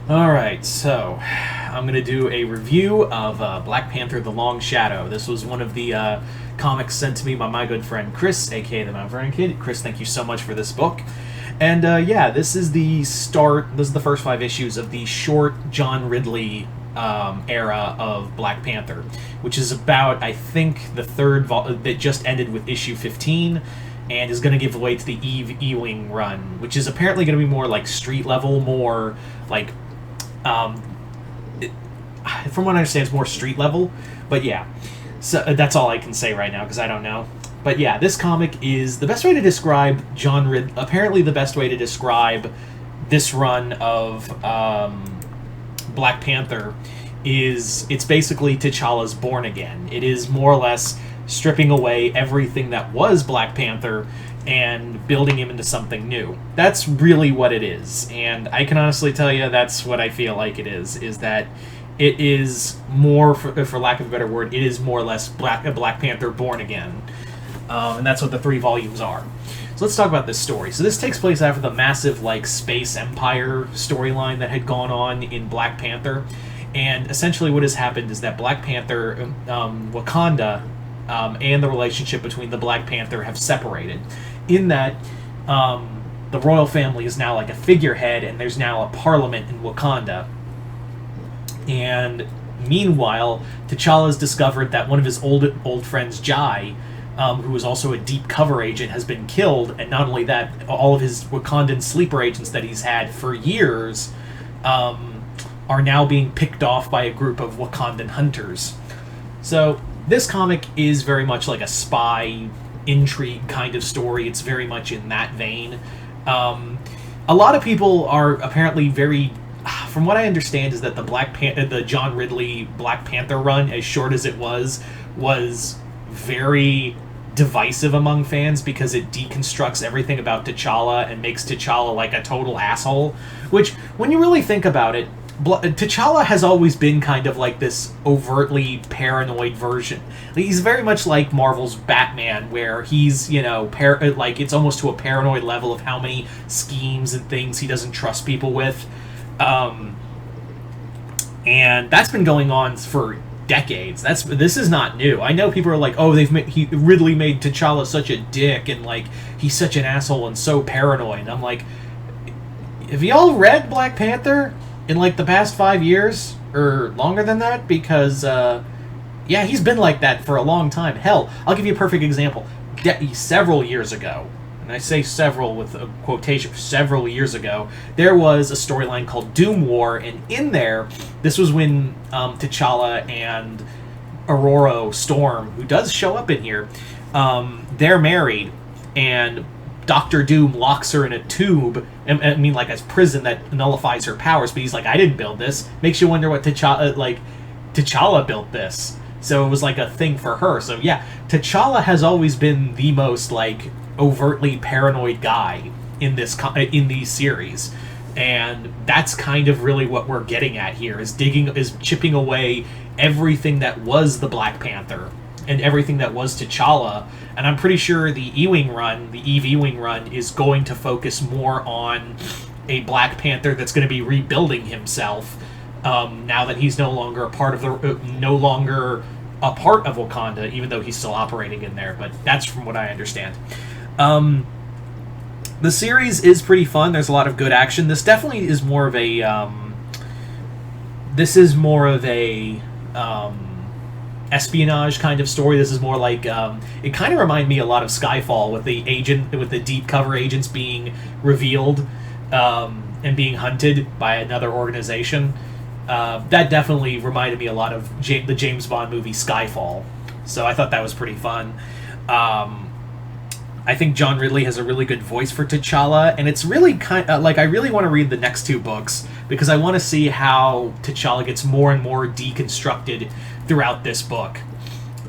Alright, so I'm going to do a review of Black Panther The Long Shadow. This was one of the comics sent to me by my good friend Chris, aka the Mount Vernon Kid. Chris, thank you so much for this book. And yeah, this is the first 5 issues of the short John Ridley era of Black Panther, which is about, I think, the that just ended with issue 15 and is going to give way to the Ewing run, which is apparently going to be more like street level, more like it, from what I understand, it's more street level. But yeah, so that's all I can say right now because I don't know. But yeah, this comic is the best way to describe apparently the best way to describe this run of Black Panther is it's basically T'Challa's Born Again. It is more or less stripping away everything that was Black Panther and building him into something new. That's really what it is. And I can honestly tell you that's what I feel like it is that it is more, for lack of a better word, it is more or less Black Panther Born Again. And that's what the 3 volumes are. So let's talk about this story. So this takes place after the massive, like, space empire storyline that had gone on in Black Panther. And essentially what has happened is that Black Panther, Wakanda, and the relationship between the Black Panther have separated. In that, the royal family is now like a figurehead, and there's now a parliament in Wakanda. And meanwhile, T'Challa's discovered that one of his old friends, Jai, who was also a deep cover agent, has been killed, and not only that, all of his Wakandan sleeper agents that he's had for years are now being picked off by a group of Wakandan hunters. So this comic is very much like a spy intrigue kind of story. It's very much in that vein. A lot of people are apparently very, from what I understand, is that the John Ridley Black Panther run, as short as it was very divisive among fans because it deconstructs everything about T'Challa and makes T'Challa like a total asshole. Which, when you really think about it, T'Challa has always been kind of like this overtly paranoid version. He's very much like Marvel's Batman, where he's, like, it's almost to a paranoid level of how many schemes and things he doesn't trust people with. And that's been going on for decades. This is not new. I know people are like, oh, Ridley made T'Challa such a dick, and like he's such an asshole and so paranoid. And I'm like, have y'all read Black Panther in like the past 5 years or longer than that? Because yeah, he's been like that for a long time. Hell, I'll give you a perfect example. Several years ago, and I say several with a quotation, several years ago, there was a storyline called Doom War, and in there, this was when T'Challa and Aurora Storm, who does show up in here, they're married, and Doctor Doom locks her in a tube, I mean, like a prison that nullifies her powers, but he's like, I didn't build this. Makes you wonder what T'Challa built this. So it was like a thing for her. So yeah, T'Challa has always been the most, like, overtly paranoid guy in these series. And that's kind of really what we're getting at here, is chipping away everything that was the Black Panther and everything that was T'Challa. And I'm pretty sure the Eve Ewing run is going to focus more on a Black Panther that's going to be rebuilding himself now that he's no longer a part of Wakanda, even though he's still operating in there. But that's from what I understand. The series is pretty fun. There's a lot of good action. This definitely is more of a espionage kind of story. This is more like it kind of reminded me a lot of Skyfall, with the deep cover agents being revealed and being hunted by another organization. That definitely reminded me a lot of the James Bond movie Skyfall. So I thought that was pretty fun. I think John Ridley has a really good voice for T'Challa, and it's really kind of like, I really want to read the next 2 books because I want to see how T'Challa gets more and more deconstructed throughout this book.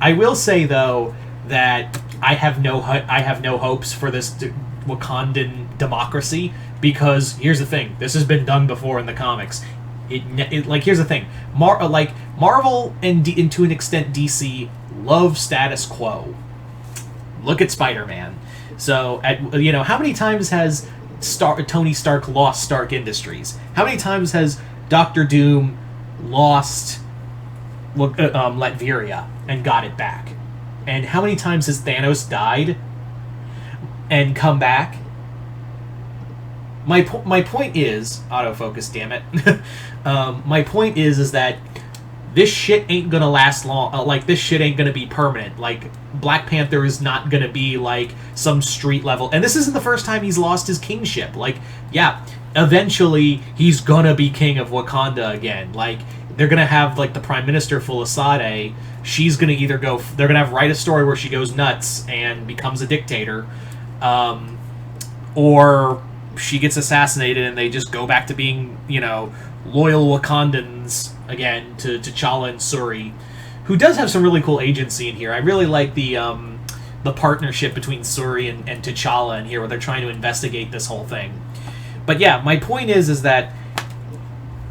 I will say though that I have no hopes for this Wakandan democracy, because here's the thing: this has been done before in the comics. Here's the thing: Marvel and to an extent DC love status quo. Look at Spider-Man. So, how many times has Tony Stark lost Stark Industries? How many times has Doctor Doom lost Latveria and got it back. And how many times has Thanos died and come back? My point is, autofocus, damn it. My point is that this shit ain't gonna last long. This shit ain't gonna be permanent. Like, Black Panther is not gonna be like some street level. And this isn't the first time he's lost his kingship. Like, yeah, eventually he's gonna be king of Wakanda again. Like, they're gonna have like the Prime Minister Fulisade. She's gonna either go. They're gonna write a story where she goes nuts and becomes a dictator, or she gets assassinated and they just go back to being, loyal Wakandans again to T'Challa and Shuri, who does have some really cool agency in here. I really like the partnership between Shuri and T'Challa in here, where they're trying to investigate this whole thing. But yeah, my point is that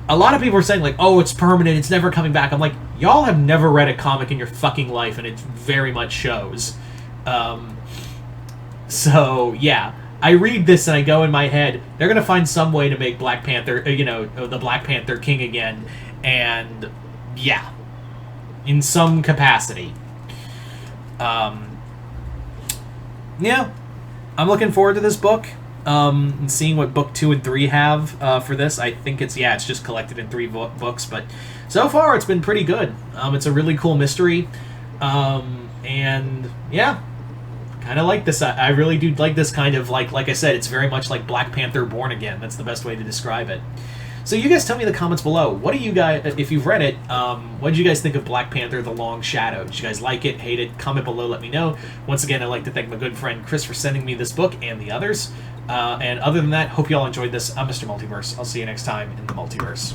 a lot of people are saying, like, oh, it's permanent, it's never coming back. I'm like, y'all have never read a comic in your fucking life, and it very much shows. So, yeah. I read this and I go in my head, they're going to find some way to make Black Panther, the Black Panther king again. And, yeah. In some capacity. Yeah. I'm looking forward to this book. And seeing what book 2 and 3 have for this. I think it's just collected in 3 books, but so far it's been pretty good. It's a really cool mystery, and yeah, kind of like this. I really do like this kind of, like I said, it's very much like Black Panther Born Again. That's the best way to describe it. So you guys tell me in the comments below, what do you guys, if you've read it, what did you guys think of Black Panther The Long Shadow? Did you guys like it, hate it? Comment below, let me know. Once again, I'd like to thank my good friend Chris for sending me this book and the others. And other than that, hope you all enjoyed this. I'm Mr. Multiverse. I'll see you next time in the multiverse.